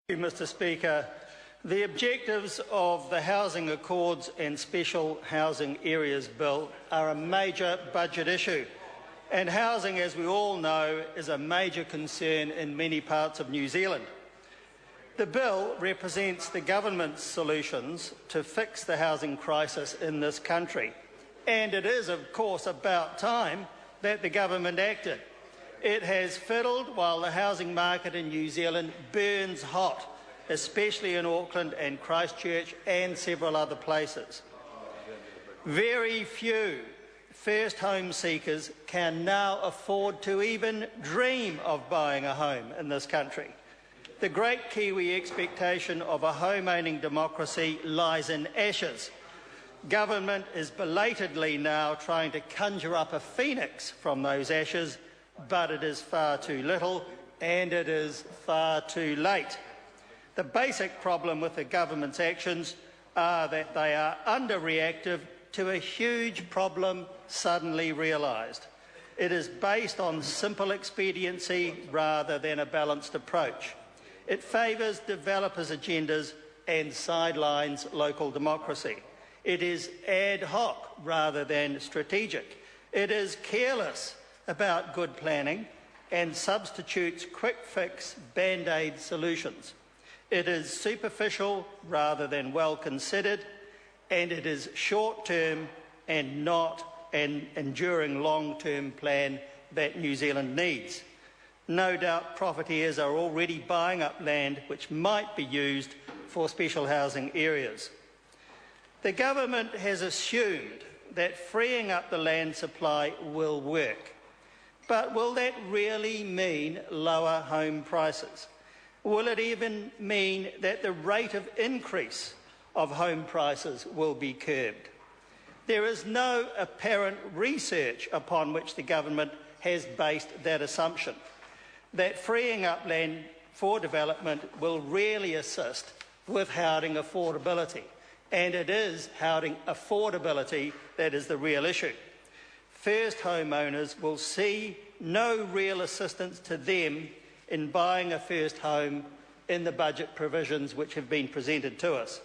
Mr. Speaker, the objectives of the Housing Accords and Special Housing Areas Bill are a major budget issue, and housing, as we all know, is a major concern in many parts of New Zealand. The bill represents the government's solutions to fix the housing crisis in this country, and it is, of course, about time that the government acted. It has fiddled while the housing market in New Zealand burns hot, especially in Auckland and Christchurch and several other places. Very few first home seekers can now afford to even dream of buying a home in this country. The great Kiwi expectation of a home-owning democracy lies in ashes. Government is belatedly now trying to conjure up a phoenix from those ashes, but it is far too little and it is far too late. The basic problem with the government's actions are that they are underreactive to a huge problem suddenly realised. It is based on simple expediency rather than a balanced approach. It favours developers' agendas and sidelines local democracy. It is ad hoc rather than strategic. It is careless about good planning and substitutes quick-fix band-aid solutions. It is superficial rather than well-considered, and it is short-term and not an enduring long-term plan that New Zealand needs. No doubt profiteers are already buying up land which might be used for special housing areas. The government has assumed that freeing up the land supply will work. But will that really mean lower home prices? Will it even mean that the rate of increase of home prices will be curbed? There is no apparent research upon which the government has based that assumption, that freeing up land for development will really assist with housing affordability. And it is housing affordability that is the real issue. First homeowners will see no real assistance to them in buying a first home in the budget provisions which have been presented to us.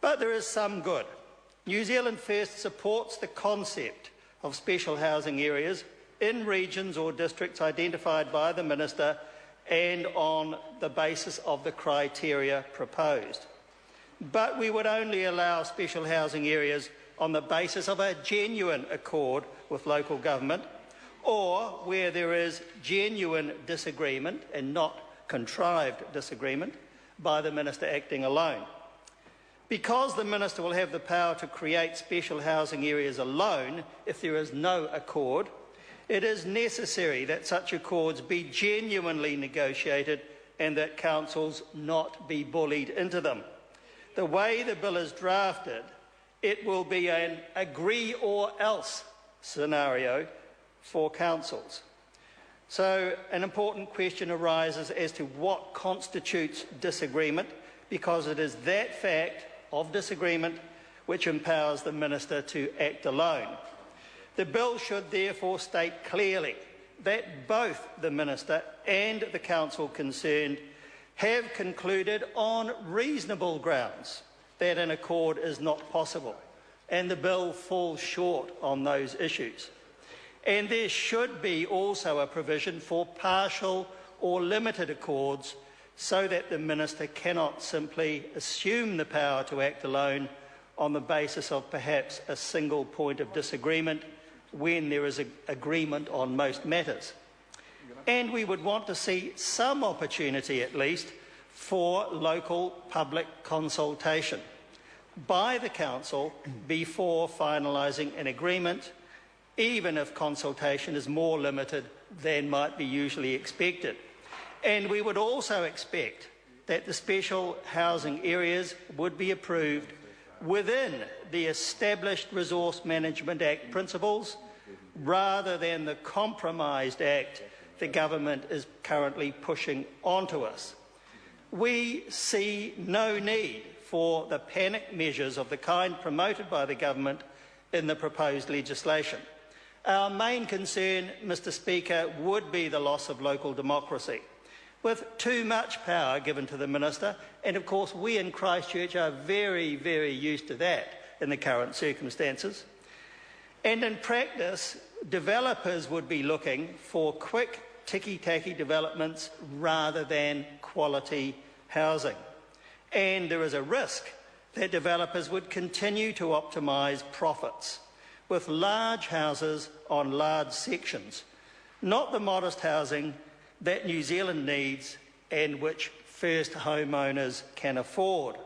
But there is some good. New Zealand First supports the concept of special housing areas in regions or districts identified by the Minister and on the basis of the criteria proposed. But we would only allow special housing areas on the basis of a genuine accord with local government, or where there is genuine disagreement and not contrived disagreement by the Minister acting alone. Because the Minister will have the power to create special housing areas alone if there is no accord, it is necessary that such accords be genuinely negotiated and that councils not be bullied into them. The way the bill is drafted, it will be an agree or else scenario for councils. So an important question arises as to what constitutes disagreement, because it is that fact of disagreement which empowers the Minister to act alone. The bill should therefore state clearly that both the Minister and the Council concerned have concluded on reasonable grounds that an accord is not possible, and the bill falls short on those issues. And there should be also a provision for partial or limited accords so that the Minister cannot simply assume the power to act alone on the basis of perhaps a single point of disagreement when there is agreement on most matters. And we would want to see some opportunity, at least, for local public consultation by the Council before finalising an agreement, even if consultation is more limited than might be usually expected. And we would also expect that the special housing areas would be approved within the established Resource Management Act principles rather than the compromised act the government is currently pushing onto us. We see no need for the panic measures of the kind promoted by the government in the proposed legislation. Our main concern, Mr. Speaker, would be the loss of local democracy. with too much power given to the Minister, and of course we in Christchurch are very, very used to that in the current circumstances. And in practice, developers would be looking for quick, ticky-tacky developments rather than quality housing. And there is a risk that developers would continue to optimise profits with large houses on large sections, not the modest housing that New Zealand needs and which first homeowners can afford.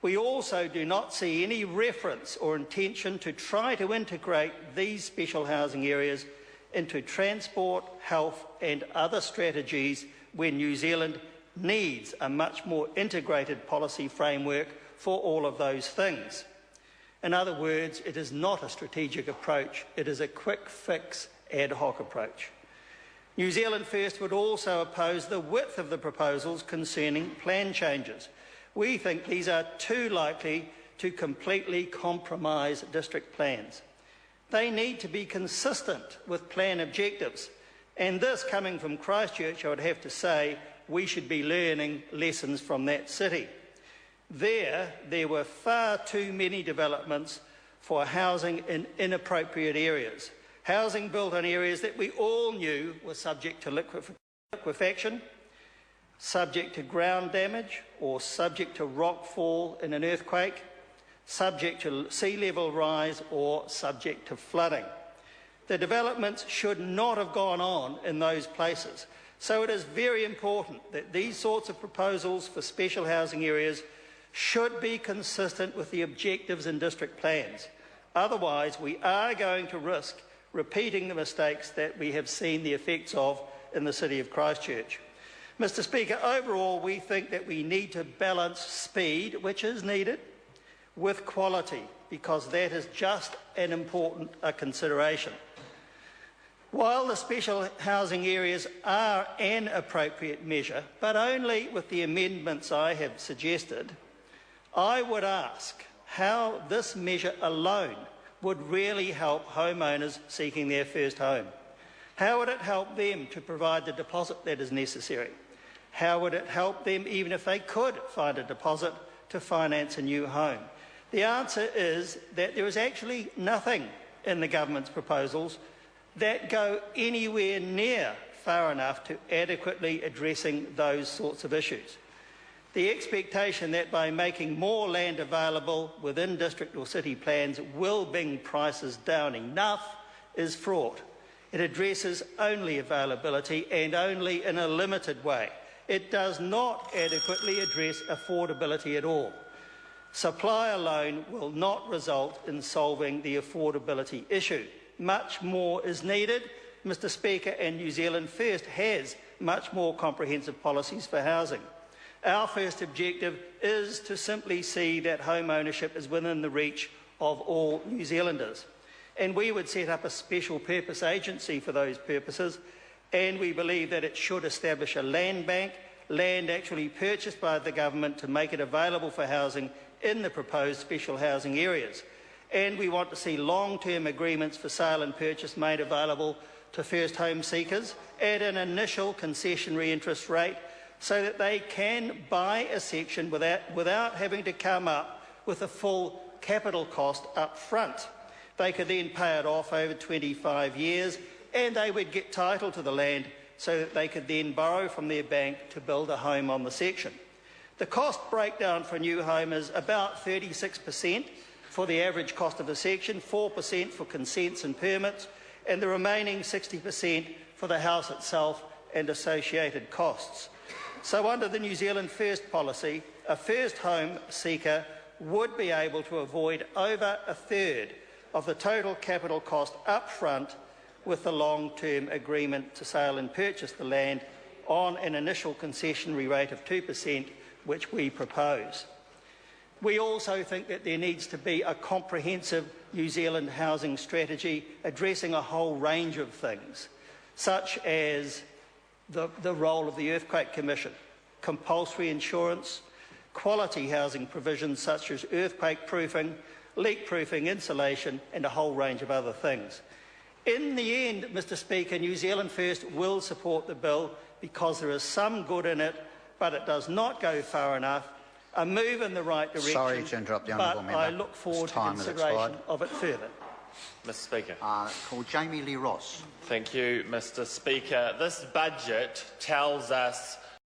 We also do not see any reference or intention to try to integrate these special housing areas into transport, health and other strategies when New Zealand needs a much more integrated policy framework for all of those things. In other words, it is not a strategic approach, it is a quick fix ad hoc approach. New Zealand First would also oppose the width of the proposals concerning plan changes. We think these are too likely to completely compromise district plans. They need to be consistent with plan objectives, and this, coming from Christchurch, I would have to say, we should be learning lessons from that city. There were far too many developments for housing in inappropriate areas. Housing built on areas that we all knew were subject to liquefaction, subject to ground damage, or subject to rock fall in an earthquake, subject to sea level rise, or subject to flooding. The developments should not have gone on in those places. So it is very important that these sorts of proposals for special housing areas should be consistent with the objectives in district plans. Otherwise, we are going to risk repeating the mistakes that we have seen the effects of in the city of Christchurch. Mr. Speaker, overall we think that we need to balance speed, which is needed, with quality, because that is just an important consideration. While the special housing areas are an appropriate measure, but only with the amendments I have suggested, I would ask how this measure alone would really help homeowners seeking their first home. How would it help them to provide the deposit that is necessary? How would it help them, even if they could find a deposit, to finance a new home? The answer is that there is actually nothing in the government's proposals that go anywhere near far enough to adequately addressing those sorts of issues. The expectation that by making more land available within district or city plans will bring prices down enough is fraught. It addresses only availability and only in a limited way. It does not adequately address affordability at all. Supply alone will not result in solving the affordability issue. Much more is needed, Mr. Speaker, and New Zealand First has much more comprehensive policies for housing. Our first objective is to simply see that home ownership is within the reach of all New Zealanders. And we would set up a special purpose agency for those purposes, and we believe that it should establish a land bank, land actually purchased by the government to make it available for housing in the proposed special housing areas. And we want to see long-term agreements for sale and purchase made available to first home seekers at an initial concessionary interest rate, so that they can buy a section without having to come up with a full capital cost up front. They could then pay it off over 25 years, and they would get title to the land so that they could then borrow from their bank to build a home on the section. The cost breakdown for a new home is about 36% for the average cost of a section, 4% for consents and permits, and the remaining 60% for the house itself and associated costs. So under the New Zealand First policy, a first home seeker would be able to avoid over a third of the total capital cost up front with the long-term agreement to sale and purchase the land on an initial concessionary rate of 2%, which we propose. We also think that there needs to be a comprehensive New Zealand housing strategy addressing a whole range of things, such as the role of the Earthquake Commission, compulsory insurance, quality housing provisions such as earthquake proofing, leak proofing, insulation and a whole range of other things. In the end, Mr. Speaker, New Zealand First will support the bill because there is some good in it, but it does not go far enough. A move in the right direction. Sorry to interrupt the honourable member. I look forward to consideration of it further. Mr. Speaker. Call Jamie Lee Ross. Thank you, Mr. Speaker. This budget tells us